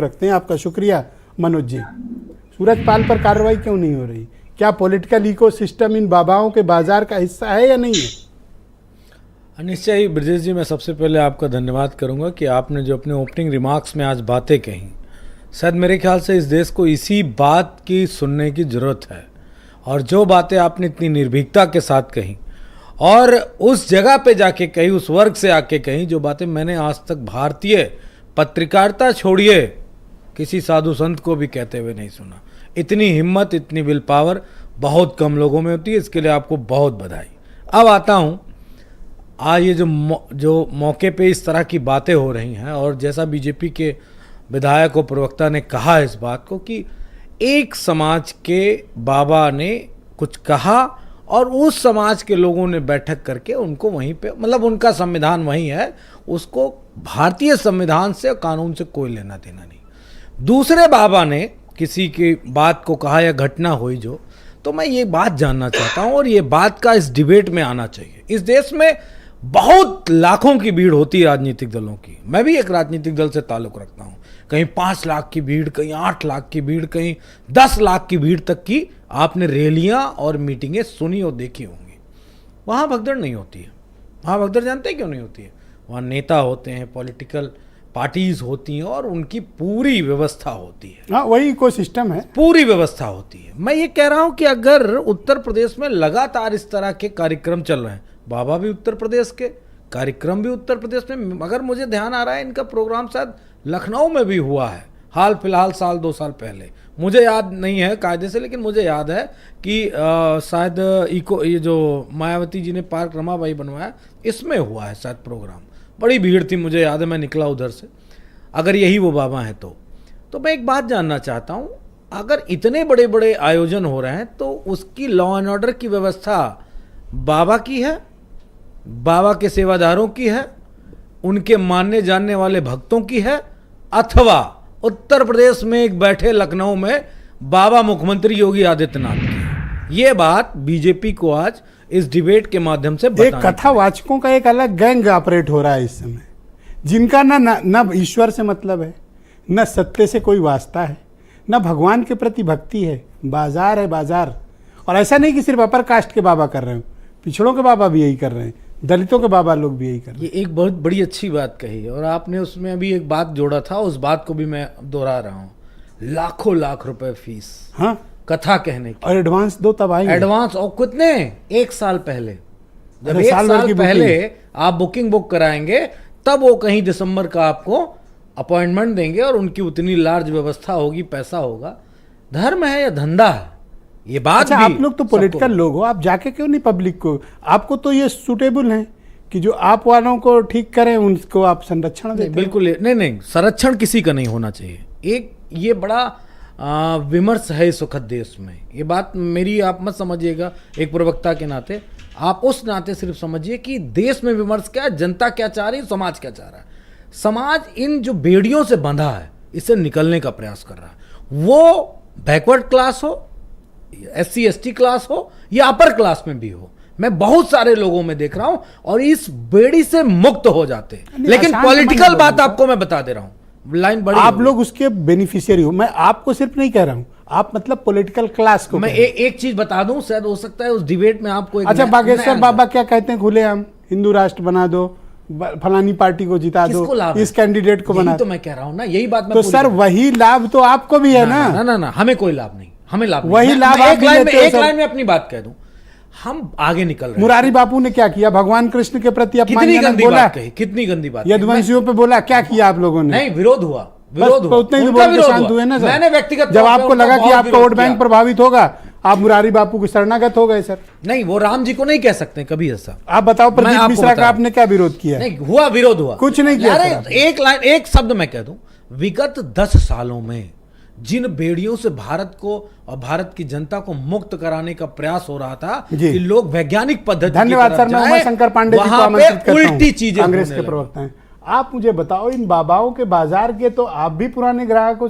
रखते हैं। आपका शुक्रिया मनोज जी। सूरजपाल पर कार्रवाई क्यों नहीं हो रही? क्या पॉलिटिकल इकोसिस्टम इन बाबाओं के बाजार का हिस्सा है या नहीं है? निश्चय ही ब्रजेश जी, मैं सबसे पहले आपका धन्यवाद करूंगा कि आपने जो अपने ओपनिंग रिमार्क्स में आज बातें कही, शायद मेरे ख्याल से इस देश को इसी बात की सुनने की ज़रूरत है। और जो बातें आपने इतनी निर्भीकता के साथ कही और उस जगह पे जाके कही, उस वर्ग से आके कही, जो बातें मैंने आज तक भारतीय पत्रकारिता छोड़िए किसी साधु संत को भी कहते हुए नहीं सुना। इतनी हिम्मत, इतनी विल पावर बहुत कम लोगों में होती है। इसके लिए आपको बहुत बधाई। अब आता हूँ, आज ये जो मौके पे इस तरह की बातें हो रही हैं और जैसा बीजेपी के विधायक और प्रवक्ता ने कहा इस बात को कि एक समाज के बाबा ने कुछ कहा और उस समाज के लोगों ने बैठक करके उनको वहीं पे, मतलब उनका संविधान वहीं है, उसको भारतीय संविधान से और कानून से कोई लेना देना नहीं। दूसरे बाबा ने किसी की बात को कहा या घटना हुई जो, तो मैं ये बात जानना चाहता हूँ और ये बात का इस डिबेट में आना चाहिए। इस देश में बहुत लाखों की भीड़ होती है राजनीतिक दलों की। मैं भी एक राजनीतिक दल से ताल्लुक़ रखता हूँ। कहीं 5 लाख की भीड़, कहीं 8 लाख की भीड़, कहीं 10 लाख की भीड़ तक की आपने रैलियाँ और मीटिंगें सुनी और देखी होंगी। वहाँ भगदड़ नहीं होती है। वहाँ भगदड़ जानते हैं क्यों नहीं होती है? वहाँ नेता होते हैं, पॉलिटिकल पार्टीज होती हैं और उनकी पूरी व्यवस्था होती है। हाँ, वही इकोसिस्टम है, पूरी व्यवस्था होती है। मैं ये कह रहा हूँ कि अगर उत्तर प्रदेश में लगातार इस तरह के कार्यक्रम चल रहे हैं, बाबा भी उत्तर प्रदेश के, कार्यक्रम भी उत्तर प्रदेश में, मगर मुझे ध्यान आ रहा है इनका प्रोग्राम शायद लखनऊ में भी हुआ है हाल फिलहाल, 1-2 साल पहले। मुझे याद नहीं है कायदे से, लेकिन मुझे याद है कि शायद ये जो मायावती जी ने पार्क रमाबाई बनवाया, इसमें हुआ है शायद प्रोग्राम। बड़ी भीड़ थी, मुझे याद है, मैं निकला उधर से। अगर यही वो बाबा हैं तो मैं एक बात जानना चाहता हूँ, अगर इतने बड़े बड़े आयोजन हो रहे हैं तो उसकी लॉ एंड ऑर्डर की व्यवस्था बाबा की है, बाबा के सेवादारों की है, उनके मानने जानने वाले भक्तों की है, अथवा उत्तर प्रदेश में एक बैठे लखनऊ में बाबा मुख्यमंत्री योगी आदित्यनाथ की है? ये बात बीजेपी को आज इस डिबेट के माध्यम से एक कथावाचकों का एक अलग गैंग ऑपरेट हो रहा है इस समय, जिनका न ईश्वर से मतलब है, न सत्य से कोई वास्ता है, न भगवान के प्रति भक्ति है। बाजार है बाजार। और ऐसा नहीं कि सिर्फ अपर कास्ट के बाबा कर रहे हो, पिछड़ों के बाबा भी यही कर रहे हैं, दलितों के बाबा लोग भी यही कर रहे हैं। ये एक बहुत बड़ी अच्छी बात कही और आपने उसमें अभी एक बात जोड़ा था, उस बात को भी मैं दोहरा रहा हूँ। लाखों लाख रुपए फीस, हाँ, कथा कहने की, और एडवांस दो तब आएंगे। एडवांस और कितने? 1 साल पहले। जब 1 साल पहले आप बुक कराएंगे तब वो कहीं दिसंबर का आपको अपॉइंटमेंट देंगे और उनकी उतनी लार्ज व्यवस्था होगी, पैसा होगा। धर्म है या धंधा है, ये बात। अच्छा, भी आप लोग तो पॉलिटिकल लोग हो, आप जाके क्यों नहीं पब्लिक को? आपको तो ये सूटेबल है कि जो आप वालों को ठीक करें उनको आप संरक्षण देते? बिल्कुल नहीं, संरक्षण किसी का नहीं होना चाहिए। एक ये बड़ा विमर्श है इस वक्त देश में। ये बात मेरी आप मत समझिएगा एक प्रवक्ता के नाते, आप उस नाते सिर्फ समझिए कि देश में विमर्श क्या है, जनता क्या चाह रही है, समाज क्या चाह रहा है। समाज इन जो बेड़ियों से बंधा है इससे निकलने का प्रयास कर रहा है। वो बैकवर्ड क्लास हो, SC ST क्लास हो या अपर क्लास में भी हो, मैं बहुत सारे लोगों में देख रहा हूं और इस बेड़ी से मुक्त हो जाते। लेकिन पॉलिटिकल बात आपको मैं बता दे रहा हूं, लाइन बड़ी, आप लोग उसके बेनिफिशियरी हो। मैं आपको सिर्फ नहीं कह रहा हूं, आप मतलब पॉलिटिकल क्लास को। मैं एक चीज बता दूं, शायद हो सकता है उस डिबेट में आपको अच्छा, बागेश्वर बाबा क्या कहते हैं? खुलेआम हिंदू राष्ट्र बना दो, फलानी पार्टी को जिता दो, इस कैंडिडेट को बना। तो मैं कह रहा हूं ना, यही बात मैं तो सर वही लाभ तो आपको भी है ना? ना, हमें कोई लाभ नहीं, हमें लाभ वही लाभ। एक लाइन में अपनी बात कह दूं, हम आगे निकल रहे हैं। मुरारी बापू ने क्या किया? भगवान कृष्ण के प्रति अपमानजनक बोला, कितनी गंदी बात, यदुवंशियों पे बोला, क्या किया आप लोगों ने? नहीं, विरोध हुआ, उतने ही बोल के शांत हुए ना सर। मैंने व्यक्तिगत जब आपको लगा कि आपका वोट बैंक प्रभावित होगा, आप मुरारी बापू की शरणागत हो गए सर। नहीं, वो राम जी को नहीं कह सकते कभी ऐसा। आप बताओ, प्रदीप मिश्रा का आपने क्या विरोध किया? नहीं हुआ, विरोध हुआ, कुछ नहीं किया। एक लाइन, एक शब्द मैं कह दूं, विगत 10 सालों में जिन बेड़ियों से भारत को और भारत की जनता को मुक्त कराने का प्रयास हो रहा था कि लोग वैज्ञानिक पद्धति, धन्यवाद सर, मैं उमाशंकर पांडे जी को आमंत्रित करता हूं, उल्टी चीजें कांग्रेस के प्रवक्ता हैं। आप मुझे बताओ, इन बाबाओं के बाजार के तो आप भी पुराने ग्राहक हो।